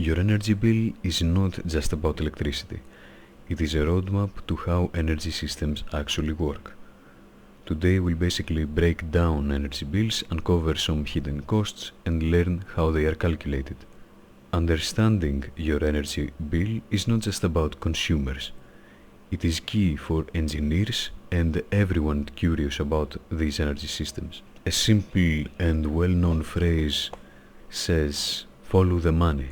Your energy bill is not just about electricity. It is a roadmap to how energy systems actually work. Today we'll basically break down energy bills, uncover some hidden costs, and learn how they are calculated. Understanding your energy bill is not just about consumers. It is key for engineers and everyone curious about these energy systems. A simple and well-known phrase says, "Follow the money."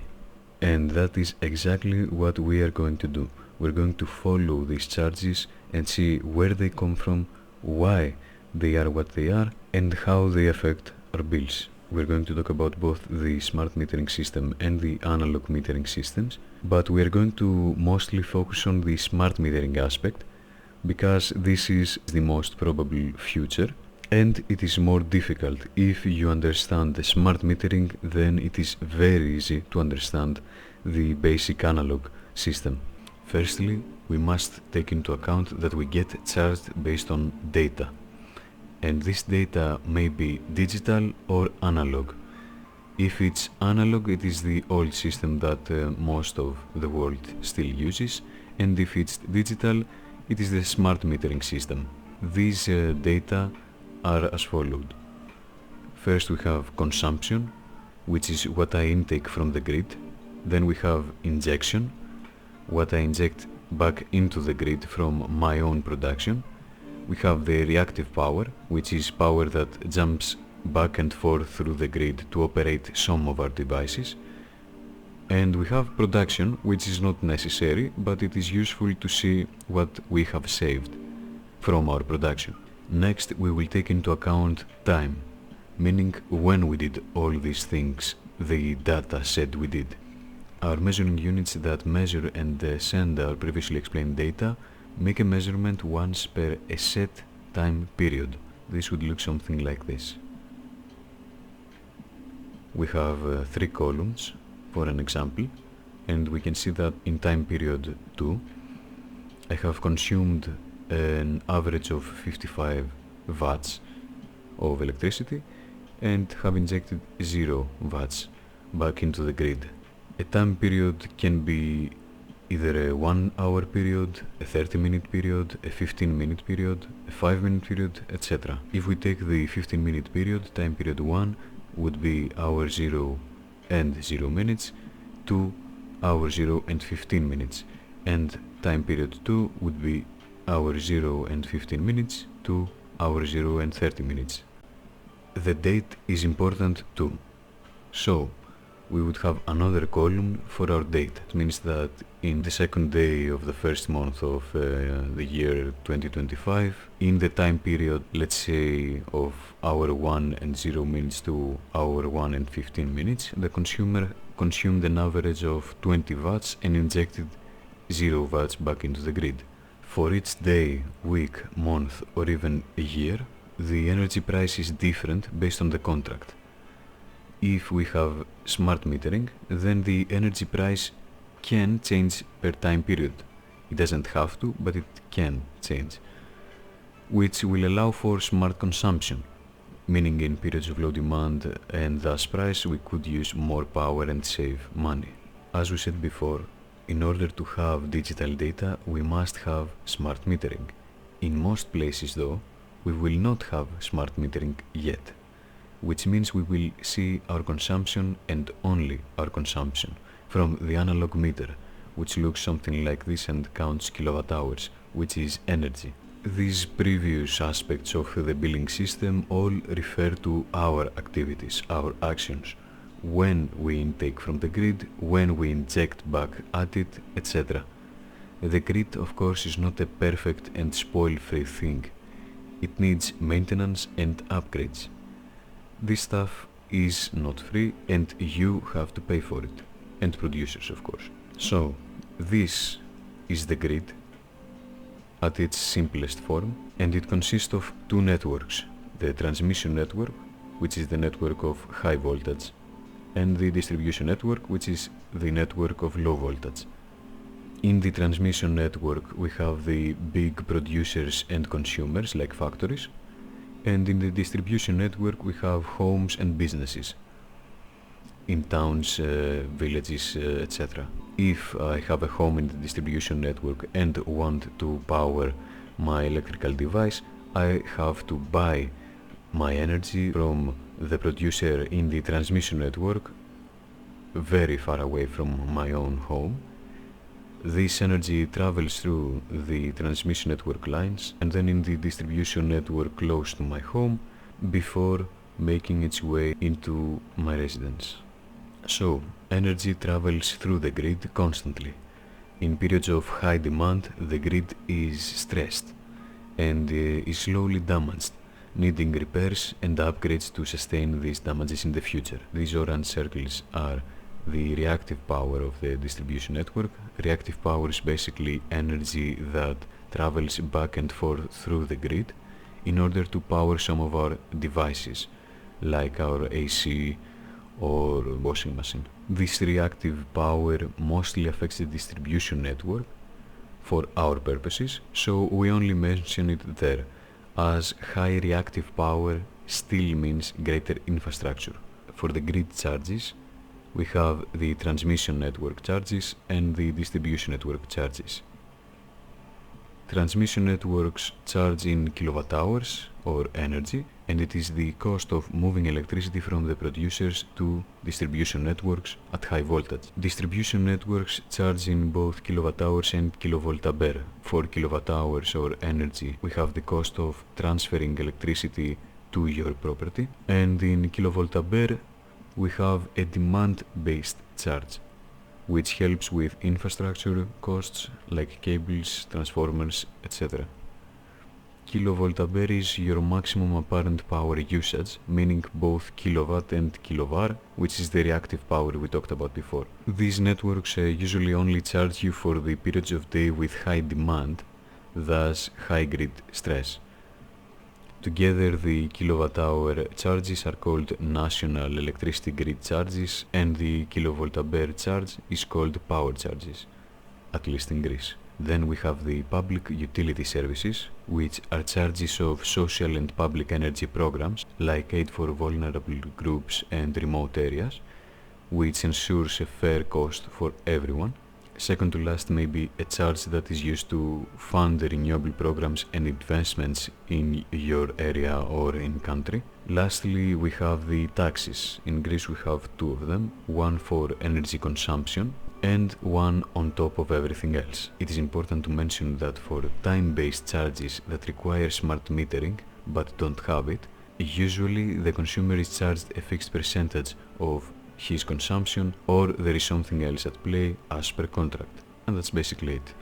And that is exactly what we are going to do. We're going to follow these charges and see where they come from, why they are what they are, and how they affect our bills. We're going to talk about both the smart metering system and the analog metering systems, but we are going to mostly focus on the smart metering aspect because this is the most probable future, and it is more difficult. If you understand the smart metering, then it is very easy to understand the basic analog system. Firstly, we must take into account that we get charged based on data. And this data may be digital or analog. If it's analog, it is the old system that most of the world still uses, and if it's digital, it is the smart metering system. These data are as follows. First we have consumption, which is what I intake from the grid. Then we have injection, what I inject back into the grid from my own production. We have the reactive power, which is power that jumps back and forth through the grid to operate some of our devices. And we have production, which is not necessary, but it is useful to see what we have saved from our production. Next, we will take into account time, meaning when we did all these things the data said we did. Our measuring units that measure and send our previously explained data make a measurement once per a set time period. This would look something like this. We have 3 columns for an example, and we can see that in time period 2 I have consumed an average of 55 watts of electricity and have injected 0 watts back into the grid. A time period can be either a 1 hour period, a 30-minute period, a 15-minute period, a 5-minute period, etc. If we take the 15-minute period, time period 1 would be hour 0 and 0 minutes, 2 hour 0 and 15 minutes, and time period 2 would be hour 0 and 15 minutes, 2 hour 0 and 30 minutes. The date is important too. So we would have another column for our date. It means that in the second day of the first month of the year 2025, in the time period, let's say, of hour 1 and 0 minutes to hour 1 and 15 minutes, the consumer consumed an average of 20 watts and injected 0 watts back into the grid. For each day, week, month, or even a year, the energy price is different based on the contract. If we have smart metering, then the energy price can change per time period. It doesn't have to, but it can change, which will allow for smart consumption, meaning in periods of low demand and thus price we could use more power and save money. As we said before, in order to have digital data, we must have smart metering. In most places though, we will not have smart metering yet, which means we will see our consumption and only our consumption from the analog meter, which looks something like this and counts kilowatt hours, which is energy. These previous aspects of the billing system all refer to our activities, our actions, when we intake from the grid, when we inject back at it, etc. The grid, of course, is not a perfect and spoil-free thing. It needs maintenance and upgrades. This stuff is not free and you have to pay for it, and producers, of course. So, this is the grid at its simplest form, and it consists of 2 networks: the transmission network, which is the network of high voltage, and the distribution network, which is the network of low voltage. In the transmission network we have the big producers and consumers like factories, and in the distribution network we have homes and businesses. in towns, villages, etc. If I have a home in the distribution network and want to power my electrical device, I have to buy my energy from the producer in the transmission network very far away from my own home. This energy travels through the transmission network lines and then in the distribution network close to my home before making its way into my residence. So, energy travels through the grid constantly. In periods of high demand, the grid is stressed and is slowly damaged, needing repairs and upgrades to sustain these damages in the future. These orange circles are the reactive power of the distribution network. Reactive power is basically energy that travels back and forth through the grid in order to power some of our devices, like our AC or washing machine. This reactive power mostly affects the distribution network for our purposes, so we only mention it there, as high reactive power still means greater infrastructure. For the grid charges, we have the transmission network charges and the distribution network charges. Transmission networks charge in kilowatt hours or energy, and it is the cost of moving electricity from the producers to distribution networks at high voltage. Distribution networks charge in both kilowatt hours and kilovolt ampere. For kilowatt hours or energy, we have the cost of transferring electricity to your property, and in kilovolt ampere, we have a demand-based charge, which helps with infrastructure costs like cables, transformers, etc. Kilovolt ampere is your maximum apparent power usage, meaning both kilowatt and kilovar, which is the reactive power we talked about before. These networks usually only charge you for the periods of day with high demand, thus high grid stress. Together, the kilowatt-hour charges are called national electricity grid charges, and the kilovolt ampere charge is called power charges, at least in Greece. Then we have the public utility services, which are charges of social and public energy programs, like aid for vulnerable groups and remote areas, which ensures a fair cost for everyone. Second to last may be a charge that is used to fund the renewable programs and investments in your area or in country. Lastly, we have the taxes. In Greece we have two of them, one for energy consumption and one on top of everything else. It is important to mention that for time-based charges that require smart metering but don't have it, usually the consumer is charged a fixed percentage of his consumption, or there is something else at play as per contract. And that's basically it.